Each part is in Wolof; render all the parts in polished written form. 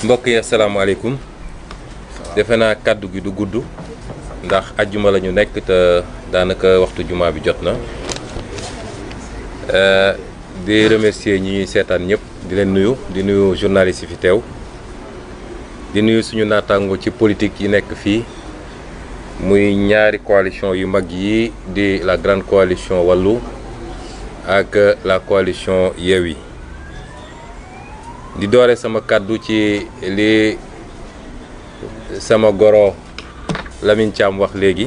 mbokk yi asalaamaaleykum defe naa kàddu gi du gudd ndax ajjuma la ñu nekk te daanaka waxtu jumaa bi jot na di remercier ñi seetaan ñëpp di leen nuyu di nuyu journalistes yi fi teew di nuyu suñu naataango ci politique yi nekk fii muy ñaari coalition yu mag yi di la grande coalition Wallu ak la coalition Yewwi di doore sama kàddu ci li sama goro Lamine Thiam wax léegi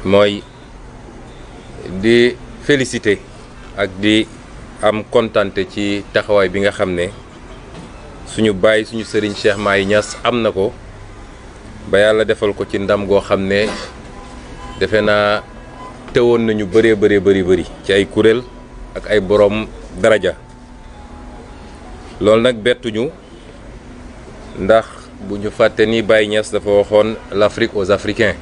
mooy di féliciter ak di am kontante ci taxawaay bi nga xam ne suñu baay suñu sëriñ Cheikh Mahi Niass am na ko ba yàlla defal ko ci ndam goo xam ne defe naa teewoon nañu bëri ci ay kuréel ak ay borom daraja loolu nag bettuñu ndax bu ñu fàtte ni Baye Niass dafa waxoon l'Afrique aux Africains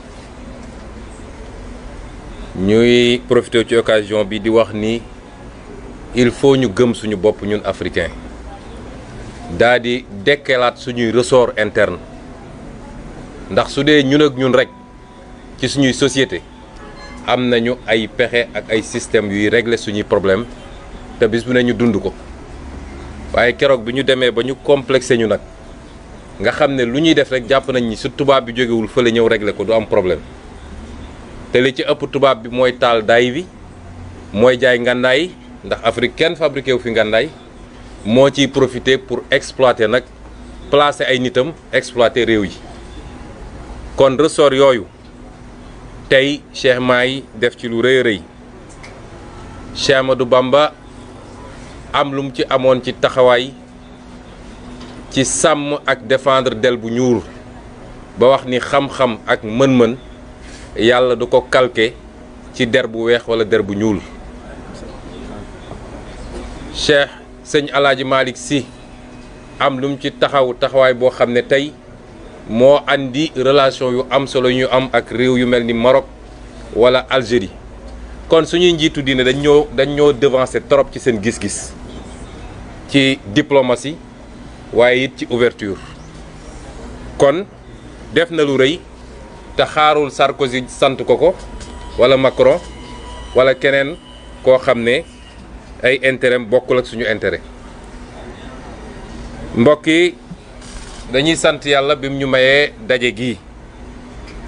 ñuy profité ci occasion bi di wax ni il faut ñu gëm suñu bopp ñun africain daa di dekkelaat suñuy ressort interne ndax su dee ñun ak ñun rek ci suñuy société am nañu ay pexe ak ay système yuy régler suñuy problème te bis bu ne ñu dund ko waaye keroog bi ñu demee ba ñu complexé ñu nag nga xam ne lu ñuy def rek jàpp nañ ni su tubaab bi jógewul fële ñëw régler ko du am problème te li ci ëpp tubaab bi mooy taal daay bi mooy jaay ngàndaay ndax Afrique kenn fabriqué wu fi ngàndaay moo ciy profité pour exploiter nag placer ay nitam exploiter réew yi kon ressort yooyu tey Cheikh Mahi def ci lu rëy rëy Cheikh Amadou Bamba am lu mu ci amoon ci taxawaay ci sàmm ak défendre del bu ñuul ba wax ni xam-xam ak mën-mën yàlla du ko calqué ci der bu weex wala der bu ñuul Cheikh sëñ Alaaji Malick Sy am lu mu ci taxawaay boo xam ne tey moo andi relation yu am solo ñu am ak réew yu mel ni Maroc wala Algérie kon suñuy njiitu diine dañ ñoo devancer trop ci seen gis-gis ci diplomatie waaye it ci ouverture kon def na lu rëy te xaarul Sarkozy sant ko wala Macron wala keneen koo xam ne ay intérêt bokkul ak suñu intérêt mbokk yi dañuy sant yàlla bi mu ñu mayee daje gi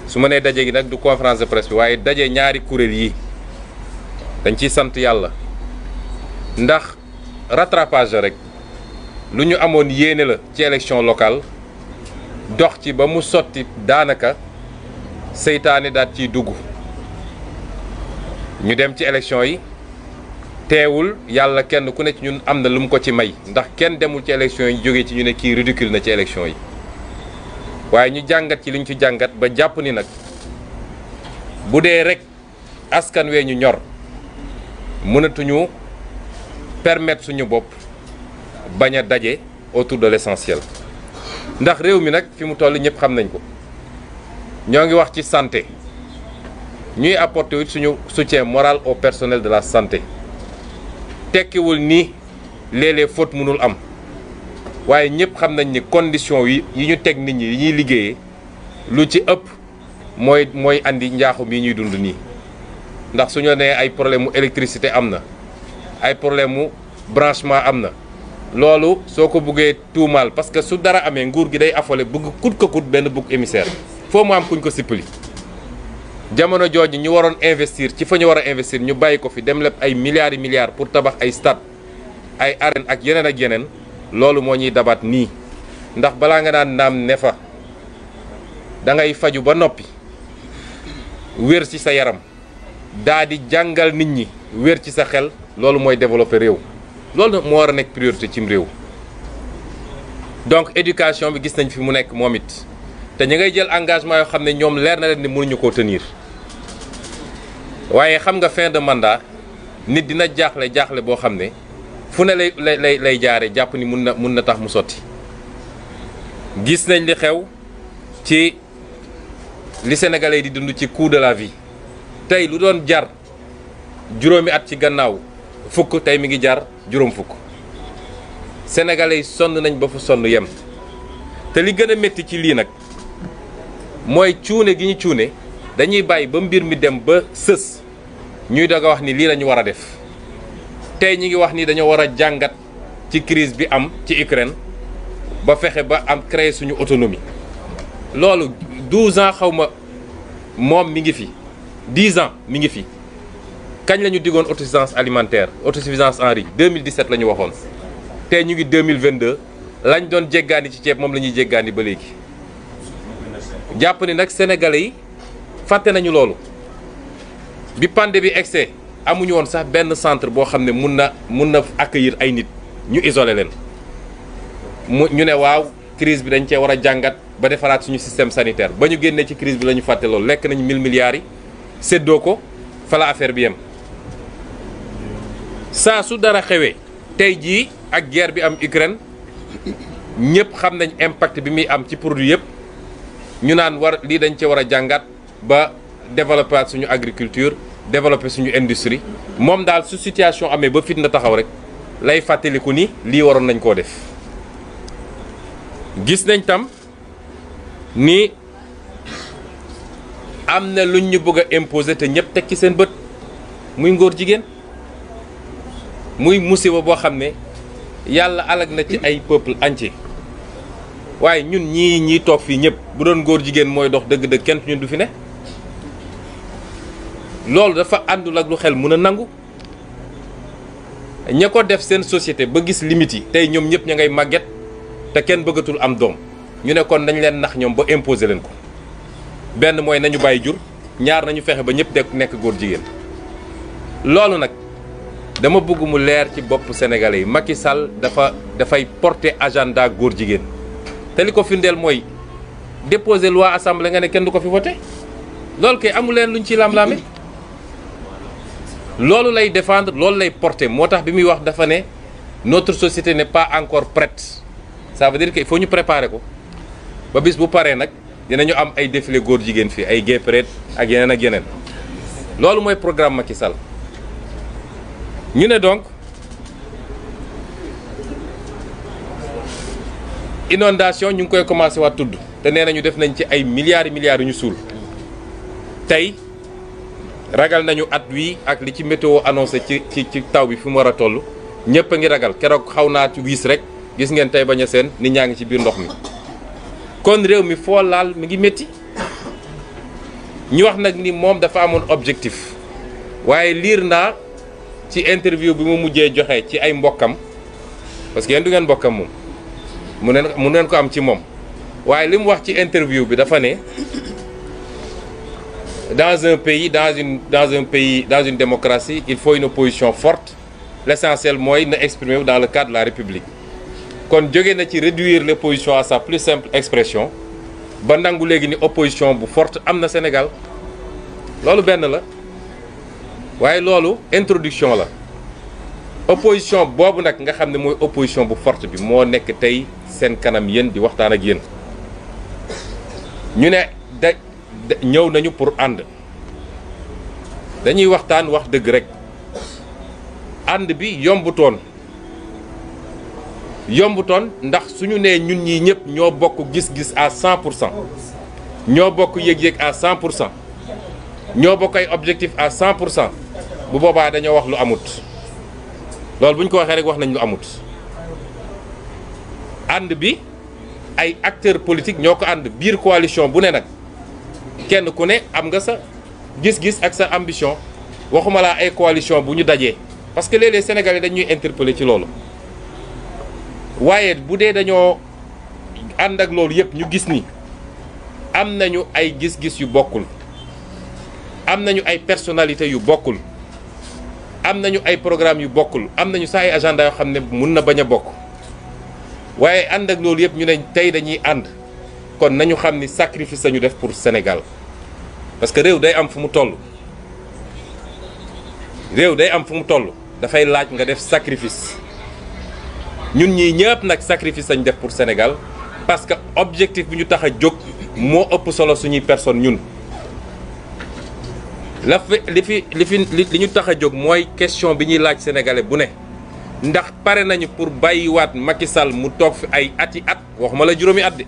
su ma nee daje gi nag du conférence de presse bi waaye daje ñaari kuréel yi dañ ciy sant yàlla ndax rattrapage rek lu ñu amoon yéene la ci élection locale dox ci ba mu sotti daanaka seytaane daat ciy dugg ñu dem ci élection yi teewul yàlla kenn ku ne ci ñun am na lu mu ko ci may ndax kenn demul ci élection yi jógee ci ñu ne kii ridicule na ci élection yi waaye ñu jàngat ci li ñu ci jàngat ba jàpp ni nag bu dee rek askan wee ñu ñor mënatuñu permettre suñu bopp bañ a daje autour de l'essentiel ndax réew mi nag fi mu toll ñëpp xam nañ ko ñoo ngi wax ci santé ñuy apporter suñu soutien moral au personnel de la santé tekkiwul ni léeg-léeg faute mënul am waaye ñëpp xam nañ ni condition yi ñu teg nit ñi yi ñuy liggéeyee lu ci ëpp mooy andi njaaxum yi ñuy dund nii ndax suñu nee ay problème mu électricité am na ay problème mu branchement am na loolu soo ko buggee tuumaal parce que su dara amee nguur gi day affolé bëgg kut ko kut benn bouc émissaire foo mu am kuñ ko sippali jamono jooju ñu waroon investir ci fa ñu war a investir ñu bàyyi ko fi dem lépp ay milliards yi milliards pour tabax ay stade ay arène ak yeneen loolu moo ñuy dabaat nii ndax balaa nga daan naam ne fa da ngay faju ba noppi wér ci sa yaram daa di jàngal nit ñi wér ci sa xel loolu mooy développer réew loolu moo war a nekk priorité cim réew donc éducation bi gis nañ fi mu nekk moom it te ñu ngay jël engagement yoo xam ne ñoom leer na leen ni mënuñu koo tenir waaye xam nga fin de mandat nit dina jaaxle boo xam ne fu ne lay jaare jàpp ni mun na tax mu sotti gis nañ li xew ci li sénégalais di dund ci coût de la vie tey lu doon jar juróomi at ci gannaaw fukk tey mi ngi jar juróom fukk sénégalais yi sonn nañ ba fu sonn yem te li gën a métti ci lii nag mooy cuune gi ñu cuune dañuy bàyyi ba mbir mi dem ba sës ñuy doog a wax ni lii la ñu war a def tey ñi ngi wax ni dañoo war a jàngat ci crise bi am ci Ukraine ba fexe ba am créer suñu autonomie loolu 12 ans xaw ma moom mi ngi fi 10 ans mi ngi fi kañ la ñu digoon autosuffisance alimentaire autosuffisance en riz 2017 la ñu waxoon tey ñu ngi 2022 lañ doon jéggaani ci ceeb moom la ñuy jéggaani ba léegi jàpp ni nag sénégalais yi fàtte nañu loolu bi pandémie bi excès amuñu woon sax benn centre boo xam ne mun na accueillir ay nit ñu isolé leen ñu ne waaw crise bi dañ cee war a jàngat ba defaraat suñu système sanitaire ba ñu génnee ci crise bi la ñu fàtte loolu lekk nañu 1000 milliards yi séddoo ko fa la affaire bi yem saa su dara xewee tey jii ak guerre bi am Ukraine ñëpp xam nañ impact bi muy am ci produit yëpp ñu naan lii dañ cee war a jàngat ba développer suñu agriculture développer suñu industrie moom daal su situation amee ba fitna taxaw rek lay fàttaliku ni lii waroon nañ koo def gis nañ tam ni am na luñ ñu bëgg a imposer te ñëpp teg ci seen bët muy ngóor jigéen muy musiba boo xam ne yàlla alag na ci ay peuple entier waaye ñun ñii toog fii ñëpp bu doon ngóor jigéen mooy dox dëgg-dëgg kenn ñun du fi ne loolu dafa àndul ak lu xel mën a nangu ña ko def seen société ba gis limites yi tey ñoom ñëpp ña ngay màgget te kenn bëggatul am doom ñu ne kon nañ leen nax ñoom ba imposer leen ko benn mooy nañu bàyyi jur ñaar nañu fexe ba ñëpp nekk góor jigéen loolu nag dama bëgg mu leer ci bopp sénégalais yi Macky Sall dafay porter agenda góor jigéen te li ko firndeel mooy déposer loi assemblée nga ne kenn du ko fi voté loolu kay amu leen luñ ci lam-laame loolu lay défendre loolu lay porter moo tax bi muy wax dafa ne notre société n'est pas encore prête ça veut dire que il faut ñu préparer ko ba bis bu paree nag dinañu am ay défilé góor jigéen fii ay gay parade ak yeneen ak yeneen loolu mooy programme Macky Sall ñu ne donc inondation ñu ngi koy commencé waat tudd te nee nañu def nañ ci ay milliards yu ñu suul tey ragal nañu at wi ak li ci météo annoncé ci taw bi fi mu war a toll ñëpp a ngi ragal keroog xaw naa ci wiis rek gis ngeen tey bañ a seen nit ñaa ngi ci biir ndox mi kon réew mi foo laal mi ngi métti ñu wax nag ni moom dafa amoon objectif waaye liir naa ci interview bi mu mujjee joxe ci ay mbokkam parce que yéen du ngeen mbokkam moom mu neen ko am ci moom waaye li mu wax ci interview bi dafa ne dans un pays dans une démocratie il faut une opposition forte l'essentiel mooy na exprimer wu dans le cadre de la République kon jóge na ci réduire l'opposition à sa plus simple expression ba nangu léegi ni opposition bu forte am na Sénégal loolu benn la waaye loolu introduction la opposition boobu nag nga xam ne mooy opposition bu forte bi moo nekk tey seen kanam yéen di waxtaan ak yéen ñu ne ñëw nañu pour ànd dañuy waxtaan wax dëgg rek ànd bi yombutoon ndax suñu nee ñun ñii ñëpp ñoo bokk gis-gis à 100% ñoo bokk yëg-yëg à 100% ñoo bokk ay objectif à 100% bu boobaa dañoo wax lu amut loolu bu ñu ko waxee rek wax nañ lu amut ànd bi ay acteurs politiques ñoo ko ànd biir coalition bu ne nag kenn ku ne am nga sa gis-gis ak sa ambition waxuma laa ay coalition bu ñu dajee parce que léeg-léeg Sénégalais dañuy interpeller ci loolu waaye bu dee dañoo ànd ak loolu yëpp ñu gis ni am nañu ay gis-gis yu bokkul am nañu ay personnalités yu bokkul am nañu ay programme yu bokkul am nañu saa ay agenda yoo xam ne mun na bañ a bokk waaye ànd ak loolu yëpp ñu ne tey dañuy ànd kon nañu xam ni sacrifice lañu def pour Sénégal parce que réew day am fu mu toll dafay laaj nga def sacrifice ñun ñii ñëpp nag sacrifice lañu def pour Sénégal parce que objectif bi ñu tax a jóg moo ëpp solo suñuy personne ñun li ñu tax a jóg mooy question bi ñuy laaj sénégalais bu ne ndax pare nañu pour bàyyiwaat Macky Sall mu toog fi ay ati at waxuma la juróomi at de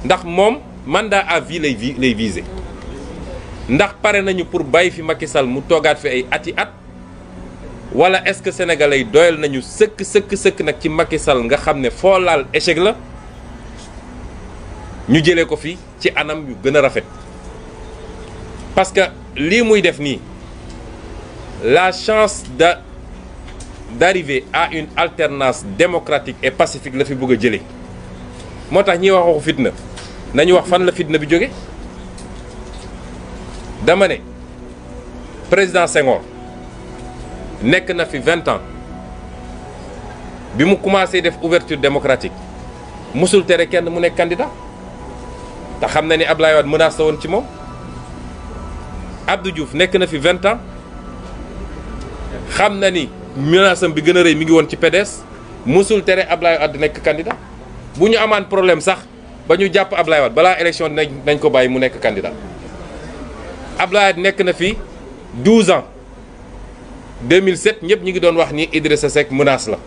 ndax moom mandat à vie lay viser ndax pare nañu pour bàyyi fi Macky Sall mu toogaat fi ay ati at wala est-ce que sénégalais yi doyal nañu sëkk nag ci Macky Sall nga xam ne foo laal échec la ñu jëlee ko fi ci anam yu gën a rafet parce que lii muy def nii la chance d'arriver à une alternance démocratique et pacifique la fi bëgg a jëlee moo tax ñiy wax waxu fitna nañu wax fan la fitna bi jóge dama ne président Senghor nekk na fi 20 ans bi mu commencé def ouverture démocratique musul tere kenn mu nekk candidat te xam na ni Abdoulaye Wade menace la woon ci moom Abdou Diouf nekk na fi 20 ans xam na ni menace am bi gën a rëy mi ngi woon ci PDS musul tere Abdoulaye Wade nekk candidat bu ñu amaan problème sax ba ñu jàpp Abdoulaye Wade balaa élection nañ ko bàyyi mu nekk candidat Abdoulaye Wade nekk na fi 12 ans 2007 ñëpp ñi ngi doon wax ni Idrissa Seck menace la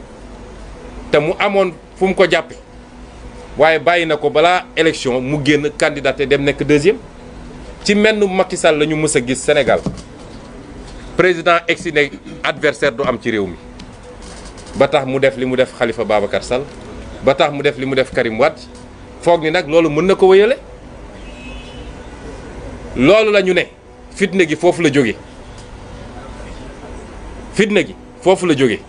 te mu amoon fu mu ko jàppe waaye bàyyi na ko balaa élection mu génn candidaté dem nekk deuxième ci menn Macky Sall la ñu mës a gis Sénégal président egsi ne adversaire du am ci réew mi ba tax mu def li mu def Khalifa Babacar Sall ba tax mu def li mu def Karim Wade foog ni nag loolu mën na ko wéyale loolu la ñu ne fitna gi foofu la jóge fitna gi foofu la jóge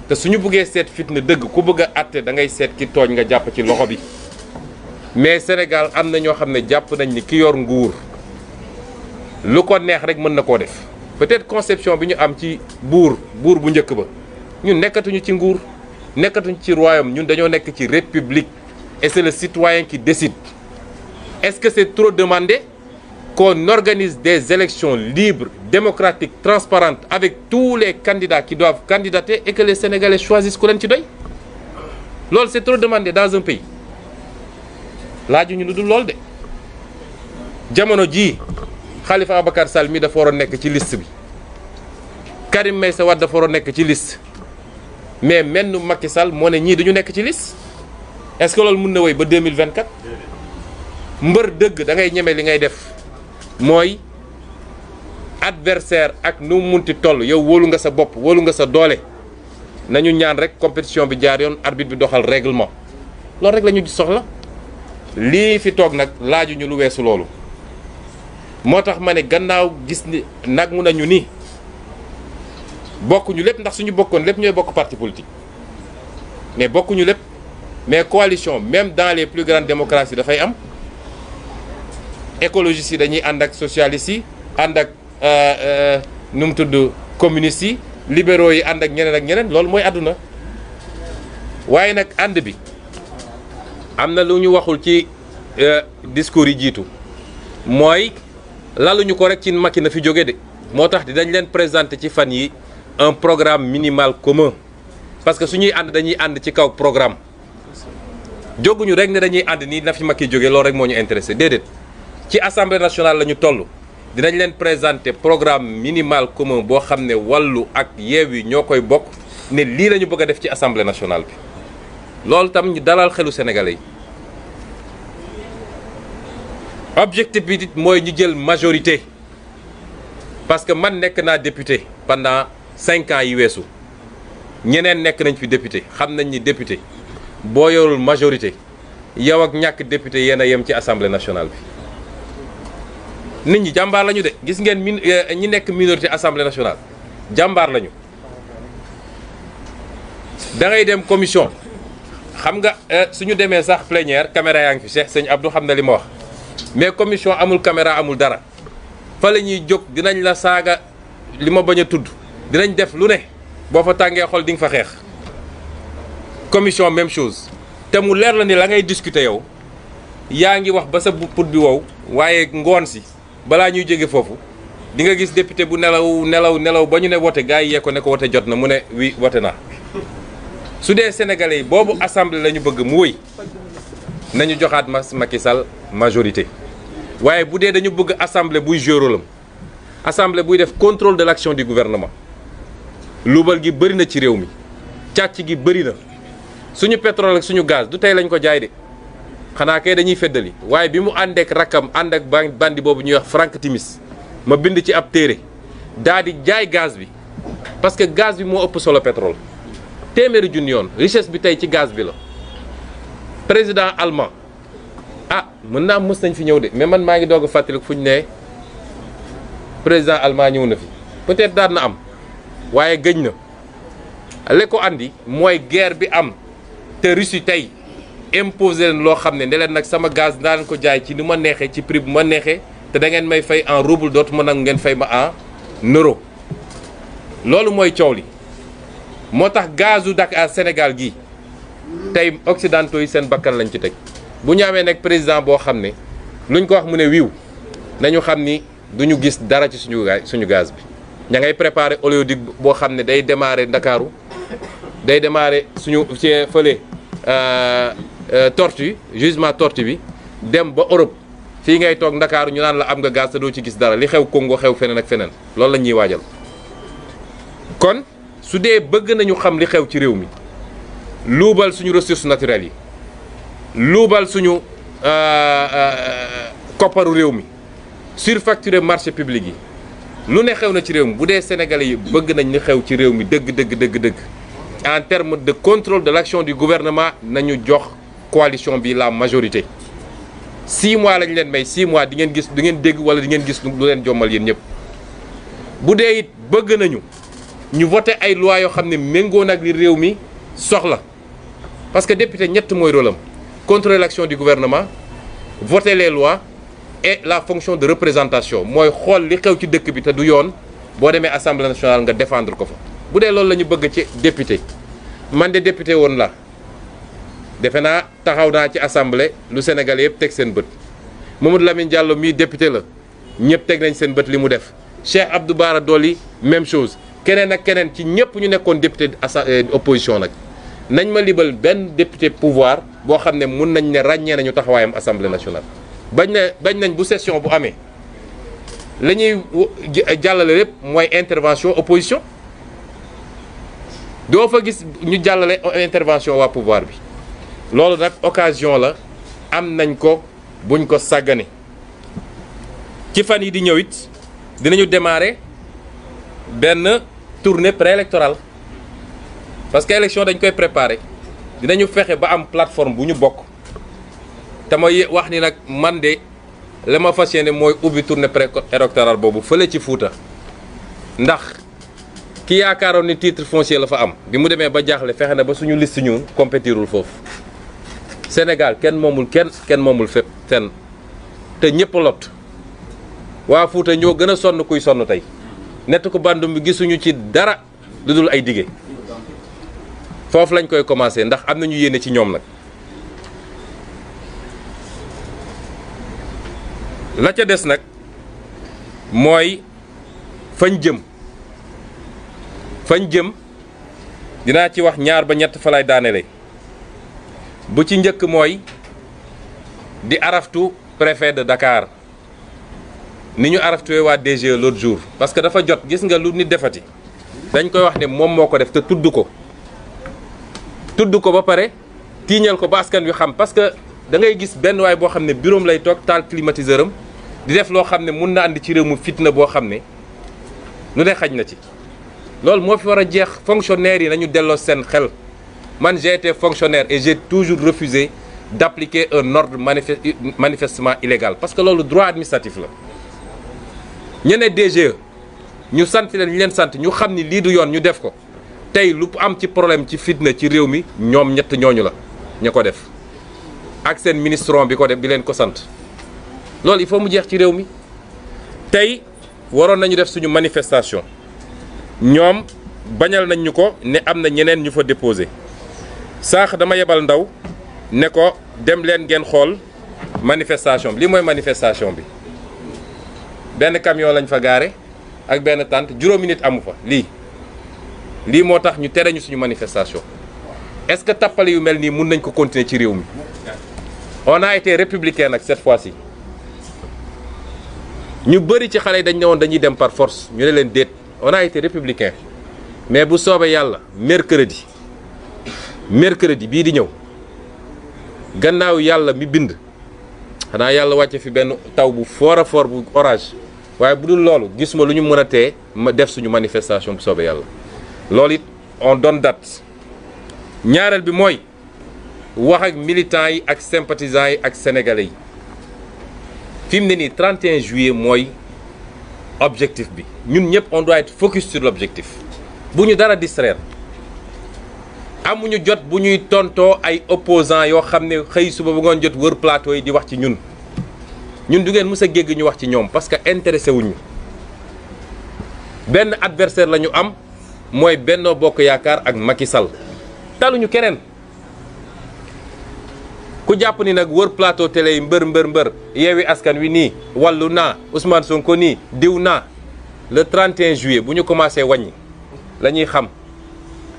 te suñu bëggee seet fitna dëgg ku bëgg a àtte da ngay seet ki tooñ nga jàpp ci loxo bi mais Sénégal am na ñoo xam ne jàpp nañ ni ki yor nguur lu ko neex rek mën na koo def peut-être conception bi ñu am ci buur bu njëkk ba ñun nekkatuñu ci nguur nekkatuñu ci royaume ñun dañoo nekk ci république et c'est le citoyen qui décide. Est-ce que c'est trop demandé qu'on organise des élections libres, démocratiques, transparentes avec tous les candidats qui doivent candidater et que les Sénégalais choisissent ku leen ci doy loolu c'est trop demandé dans un pays laajuñu lu dul lool de jamono jii Khalifa Ababacar Sall mi dafa waroon nekk ci liste bi Karim Meïssa Wade dafa waroon nekk ci liste mais menn Macky Sall moo ne ñii duñu nekk ci liste est-ce que loolu mën na wéy ba 2024 mbër dëgg da ngay ñeme li ngay def mooy adversaire ak nu mu munti toll yow wóolu nga sa bopp wóolu nga sa doole nañu ñaan rek compétition bi jaar yoon arbitre bi doxal règlement loolu rek la ñu soxla lii fi toog nag laajuñu lu weesu loolu moo tax ma ne gannaaw gis ni nag mu nañu ni bokkuñu lépp ndax suñu bokkoon lépp ñooy bokk parti politique mais bokkuñu lépp mais coalition même dans les plus grandes démocraties dafay am écologistes yi dañuy ànd ak socialistes yi ànd ak nu mu tudd communistes yi libéraux yi ànd ak ñeneen loolu mooy àdduna waaye nag ànd bi am na lu ñu waxul ci discours yi jiitu mooy laluñu ko rek ci Macky na fi jóge de moo tax dañ leen présenter ci fan yi un programme minimal commun parce que suñuy ànd dañuy ànd ci kaw programme jóguñu rek ne dañuy ànd nii na fi Macky jóge loolu rek moo ñu intéressé déedéet ci assemblée nationale la ñu toll dinañ leen présenter programme minimal commun boo xam ne wàllu ak Yewwi ñoo koy bokk ne lii la ñu bëgg a def ci assemblée nationale bi loolu tam ñu dalal xelu sénégalais yi objectif bi mooy ñu jël majorité parce que man nekk naa député pendant 5 ans yi weesu ñeneen nekk nañ fi député xam nañ ni député boo yorul majorité yow ak ñàkk député yéen a yem ci assemblée nationale bi nit ñi jàmbaar lañu de gis ngeen ñi nekk minorité assemblée nationale jàmbaar lañu da ngay dem commission xam nga suñu demee sax plénière caméra yaa ngi fi Cheikh sëñ Abdou xam na li ma wax mais commission amul caméra amul dara fa la ñuy jóg dinañ la saaga li ma bañ a tudd dinañ def lu ne boo fa tàngee xol di nga fa xeex commission même chose te mu leer la ni la ngay discuter yow yaa ngi wax ba sa put bi wow waaye ngoon si balaa ñuy jóge foofu di nga gis député bu nelaw ba ñu ne wote gars yi yee ko ne ko wote jot na mu ne oui wote naa su dee sénégalais yi boobu assemblée la ñu bëgg mu wëy nañu joxaat Macky Sall majorité waaye bu dee dañu bëgg assemblée buy jouer rôle am assemblée buy def contrôle de l'action du gouvernement luubal gi bëri na ci réew mi càcc gi bëri na suñu pétrole ak suñu gaz du tey lañ ko jaay de xanaa kay dañuy feddali waaye bi mu àndeek rakkam ànd ak bandi boobu ñuy wax Frank Timis ma bind ci ab téere daa di jaay gaz bi parce que gaz bi moo ëpp solo pétrole téeméeri junni yoon richesse bi tey ci gaz bi la président allemand mën naa mës nañ fi ñëw de mais man maa ngi doog a fàttaliku fu ñu ne président allemand ñëw na fi peut-être daan na am waaye gëj na li ko andi mooy guerre bi am te Russie tey imposé leen loo xam ne ne leen nag sama gaz daan ko jaay ci ni ma neexee ci prix bu ma neexee te da ngeen may fay en rouble dootu ma nangu ngeen fay ma en euro loolu mooy coow li moo tax gazu Dakar Sénégal gi tey occidentaux yi seen bakkan lañ ci teg bu ñu amee nag président boo xam ne luñ ko wax mu ne wiiw nañu xam ni duñu gis dara ci suñu gaz bi ña ngay préparer oléoduc boo xam ne day démarrer Ndakaaru day démarrer suñu ci fële Tortue gisement Tortue bi dem ba Europe fii ngay toog Ndakaaru ñu naan la am nga gaz te doo ci gis dara li xew Congo xew feneen ak feneen loolu la ñuy waajal kon su dee bëgg nañu xam li xew ci réew mi luubal suñu ressources naturelles yi luubal suñu kopparu réew mi surfacturé marché public yi lu ne xew na ci réew mi bu dee sénégalais yi bëgg nañ li xew ci réew mi dëgg en termes de contrôle de l'action du gouvernement nañu jox coalition bi la majorité 6 mois lañ leen may 6 mois di ngeen gis di ngeen dégg wala di ngeen gis lu leen jommal yéen ñëpp bu dee it bëgg nañu ñu voté ay loi yoo xam ne méngoo nag li réew mi soxla parce que député ñett mooy rôle am contrôler l'action du gouvernement voter les lois et la fonction de représentation mooy xool li xew ci dëkk bi te du yoon boo demee assemblée nationale nga défendre ko fa bu dee loolu la ñu bëgg ci député man de député woon la defe naa taxaw naa ci assemblée lu Sénégal yëpp teg seen bët Mamadou Lamine Diallo mii député la ñëpp teg nañ seen bët li mu def Cheikh Abdou Bara Dolly même chose keneen ak keneen ci ñëpp ñu nekkoon député opposition nag nañ ma libal benn député pouvoir boo xam ne mun nañ ne ràññee nañu taxawaayam assemblée nationale bañ nañ bu session bu amee la ñuy jàllale lépp mooy intervention opposition doo fa gis ñu jàllale intervention waa pouvoir bi loolu nag occasion la am nañ ko buñ ko sàggane ci fan yi di ñëw it dinañu démarrer benn tournée préélectorale parce que élection dañ koy préparer dinañu fexe ba am plateforme bu ñu bokk te ma wax ni nag man de la ma fas yéene mooy ubbi tournée préélectorale boobu fële ci Fuuta ndax ki yaakaaroon ni titre foncier la fa am bi mu demee ba jaaxle fexe na ba suñu liste ñun compétirul foofu Sénégal kenn moomul kenn moomul fépp fenn te ñëpp lot waa Fuuta ñoo gën a sonn kuy sonn tey nett ko bandum bi gisuñu ci dara lu dul ay dige foofu lañ koy commencer ndax am nañu yéene ci ñoom nag la ca des nag mooy fañ jëm dinaa ci wax ñaar ba ñett fa lay daanele bu ci njëkk mooy di araftu préfet de Dakar ni ñu araftuwee waa DGE l'autre jour parce que dafa jot gis nga lu nit defati dañ koy wax ne moom moo ko def te tudd ko ba pare tiiñal ko ba askan wi xam parce que da ngay gis benn waay boo xam ne bureau lay toog taal climatiseur am di def loo xam ne mun na andi ci réew mu fitna boo xam ne lu ne xaj na ci loolu moo fi war a jeex fonctionnaires yi nañu delloo seen xel man j'ai été fonctionnaire et j'ai toujours refusé d'appliquer un ordre manifestement illégal parce que loolu droit administratif la ñeneen DGE ñu sant leen ñu leen sant ñu xam ni lii du yoon ñu def ko tey lu am ci problème ci fitna ci réew mi ñoom ñett ñooñu la ña ko def ak seen ministron bi ko def bi leen ko sant loolu il faut mu jeex ci réew mi tey waroon nañu def suñu manifestation ñoom bañal nañ ñu ko ne am na ñeneen ñu fa déposé saax dama yebal ndaw ne ko dem leen ngeen xool manifestation bi lii mooy manifestation bi benn camion lañ fa gaare ak benn tente juróomi nit amu fa lii moo tax ñu tere ñu suñu manifestation est-ce que tappale yu mel nii mun nañ ko continuer ci réew mi on a été républicain nag cette fois-ci ñu bëri ci xale yi dañ ne woon dañuy dem par force ñu ne leen déet on a été républicain mais bu soobee yàlla mercredi mercredi bii di ñëw gannaaw yàlla mi bind xanaa yàlla wàcce fi benn taw bu fort a fort bu orage waaye bu dul loolu gis ma lu ñu mën a tee ma def suñu manifestation bu soobee yàlla loolu it on donne date. ñaareel bi mooy wax ak militants yi ak sympathisants yi ak sénégalais yi fi mu ne nii 31 juillet mooy objectif bi ñun ñëpp on doit être focus sur l'objectif bu ñu dara distraire amuñu jot bu ñuy tontoo ay opposants yoo xam ne xëy suba bu ngoon jot wër plateau yi di wax ci ñun du ngeen mës a gégg ñu wax ci ñoom parce que intéressé wuñu benn adversaire la ñu am mooy Benno Bokk Yaakaar ak Macky Sall taluñu keneen ku jàpp ni nag wër plateau télé yi mbër Yewwi Askan Wi nii wàllu naa Ousmane Sonko nii diw naa le 31 juillet bu ñu commencé wàññi la ñuy xam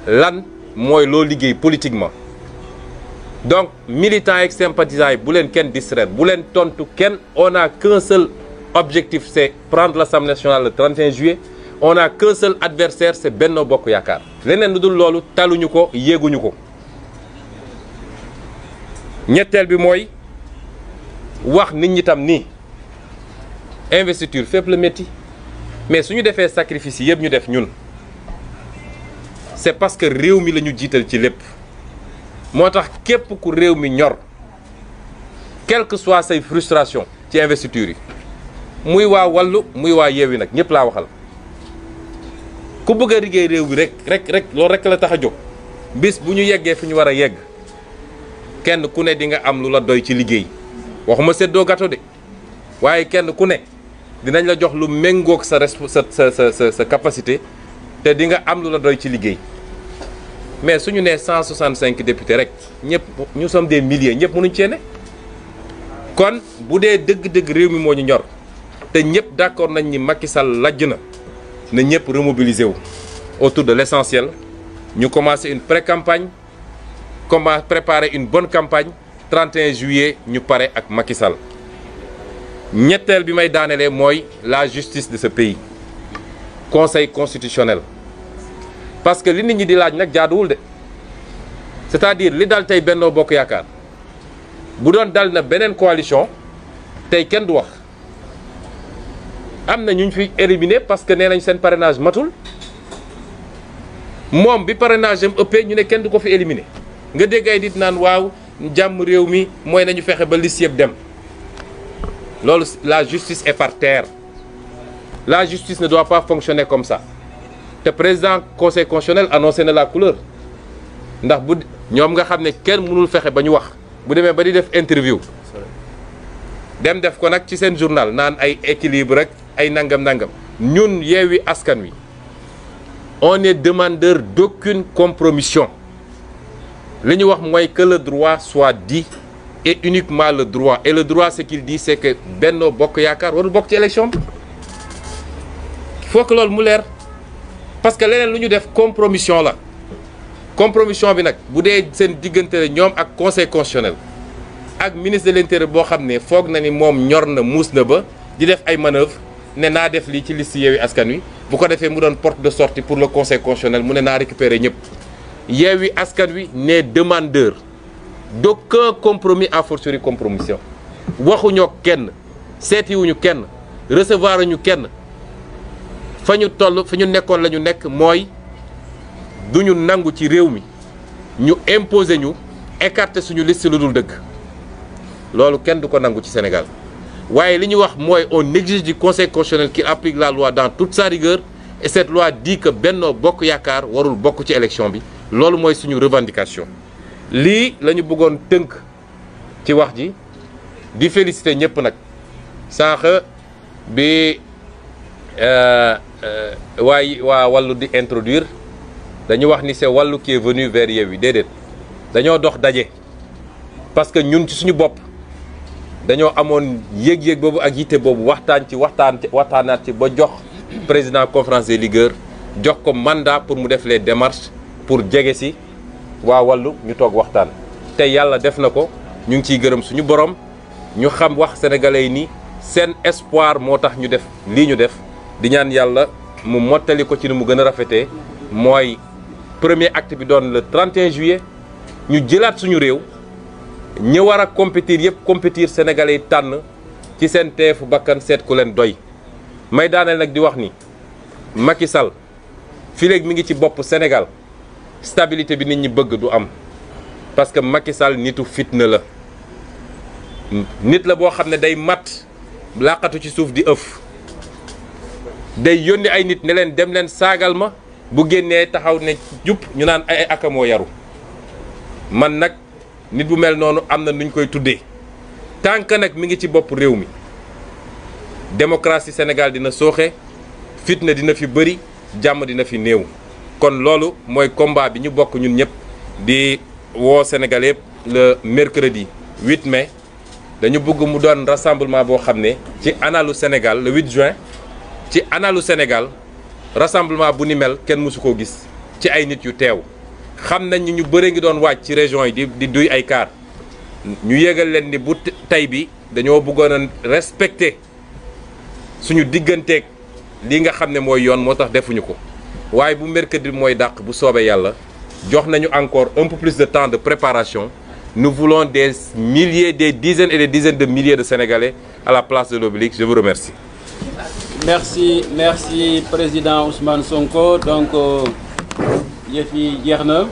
lan mooy loo liggéey politiquement donc militants et sympathisants yi bu leen kenn distraire bu leen tontu kenn on a qu'un seul objectif c'est prendre l'Assemblée nationale le 31 juillet on a qu'un seul adversaire c'est Benno Bokk Yaakaar leneen lu dul loolu taluñu ko yéeguñu ko ñetteel bi mooy wax nit ñi tam nii investiture fépp la métti mais suñu defee sacrifice yi yëpp ñu def ñun c'est parce que réew mi la ñu jiital ci lépp moo tax képp ku réew mi ñor quelle que soit say frustration ci investiture yi muy waa Wallu muy waa Yewwi nag ñëpp laa waxal ku bëgg a liggéey réew bi rek loolu rek la tax a jóg bis bu ñu yeggee fi ñu war a yegg kenn ku ne di nga am lu la doy ci liggéey waxuma séddoo gâteau de waaye kenn ku ne dinañ la jox lu méngoog sa capacité te di nga am lu la doy ci liggéey mais suñu nee 165 députés rek ñëpp ñu sommes des milliers ñëpp mënuñ cee ne kon bu dee dëgg-dëgg réew mi moo ñu ñor te ñëpp d'accord nañ ni Macky Sall lajj na ñëpp remobiliser wu autour de l'essentiel ñu commencer une pré-campagne préparer une bonne campagne 31 juillet ñu pare ak Macky Sall ñetteel bi may daanelee mooy la justice de ce pays conseil constitutionnel parce que li nit ñi di laaj nag jaaduwul de c'est-à-dire li dal tey Benno Bokk Yaakaar bu doon dal na beneen coalition tey kenn du wax am na ñu fi éliminé parce que nee nañ seen parrainage matul moom bi parrainage am ëppee ñu ne kenn du ko fi éliminé nga dégg ay nit naan waaw jàmm réew mi mooy nañu fexe ba liste yëpp dem loolu la justice est par terre la justice ne doit pas fonctionner comme ça te président conseil constitutionnel annoncé na la couleur ndax bu ñoom nga xam ne kenn mënul fexe ba ñu wax bu demee ba di def interview dem def ko nag ci seen journal naan ay équilibre rek ay nangam ñun Yewwi Askan Wi on est demandeur d'aucune compromission li ñu wax mooy que le droit soit dit et uniquement le droit et le droit ce qu'il dit c'est que Benno Bokk Yaakaar warul bokk ci élection bi il faut que loolu mu leer parce que leneen lu ñu def compromission la compromission bi nag bu dee seen diggante la ñoom ak conseil constitutionnel ak ministre de l'intérieur boo xam ne foog na ni moom ñor na muus na ba di def ay manœuvres ne naa def lii ci liste Yewwi Askan Wi bu ko defee mu doon porte de sortie pour le conseil constitutionnel mu ne naa récupérer ñëpp Yewwi Askan Wi n'est demandeur d'aucun compromis à fortiori compromission waxuñoo kenn seetiwuñu kenn recevoir ñu kenn fa ñu toll fa ñu nekkoon la ñu nekk mooy duñu nangu ci réew mi ñu imposer ñu écarter suñu liste lu dul dëgg loolu kenn du ko nangu ci Sénégal waaye li ñu wax mooy on exige du conseil constitutionnel qu'il applique la loi dans toute sa rigueur et cette loi dit que Benno Bokk Yaakaar warul bokk ci élection bi loolu mooy suñu revendication lii la ñu bëggoon tënk ci wax ji di féliciter ñëpp nag sànq bi waa Wallu di introduire dañu wax ni c'est Wallu qui est venu vers Yewwi déedéet dañoo dox daje parce que ñun ci suñu bopp dañoo amoon yéeg-yéeg boobu ak yitte boobu waxtaanaat ci ba jox président conférence des leaders jox ko mandat pour mu def les démarches pour jege si waa Wallu ñu toog waxtaan te yàlla def na ko ñu ngi ciy gërëm suñu borom ñu xam wax sénégalais yi ni seen espoir moo tax ñu def lii ñu def di ñaan yàlla mu mottali ko ci ni mu gën a rafetee mooy premier acte bi doon le 31 juillet ñu jëlaat suñu réew ñi war a compétir yëpp compétir sénégalais yi tànn ci seen teefu bakkan seet ku leen doy. may daaneel nag di wax ni Macky Sall fii léegi mi ngi ci bopp Sénégal stabilité bi nit ñi bëgg du am parce que Macky Sall nitu fitna la nit la boo xam ne day mat laqatu ci suuf di ëf day yónni ay nit ne leen dem leen saagal ma bu génnee taxaw ne jub ñu naan ay akamoo yaru man nag nit bu mel noonu am na nuñ koy tuddee tant que nag mi ngi ci bopp réew mi démocratie Sénégal dina sooxe fitna dina fi bëri jàmm dina fi néew kon loolu mooy combat bi ñu bokk ñun ñëpp di woo Sénégalais yëpp le mercredi 8 mai dañu bëgg mu doon rassemblement boo xam ne ci analu Sénégal le 8 juin ci analu Sénégal rassemblement bu ni mel kenn mësu koo gis ci ay nit yu teew xam nañ ñu bëre ngi doon wàcc ci région yi di duy ay kaar ñu yégal leen ni bu tey bi dañoo bëggoon a respecter suñu digganteeg li nga xam ne mooy yoon moo tax defuñu ko waaye bu mercredi mooy dàq bu soobee yàlla jox nañu encore un peu plus de temps de préparation. Nous voulons des milliers, des dizaines et des dizaines de milliers de Sénégalais à la place de l'Obélisque. Je vous remercie. Merci président Ousmane Sonko. Donc, yëf yi jeex na.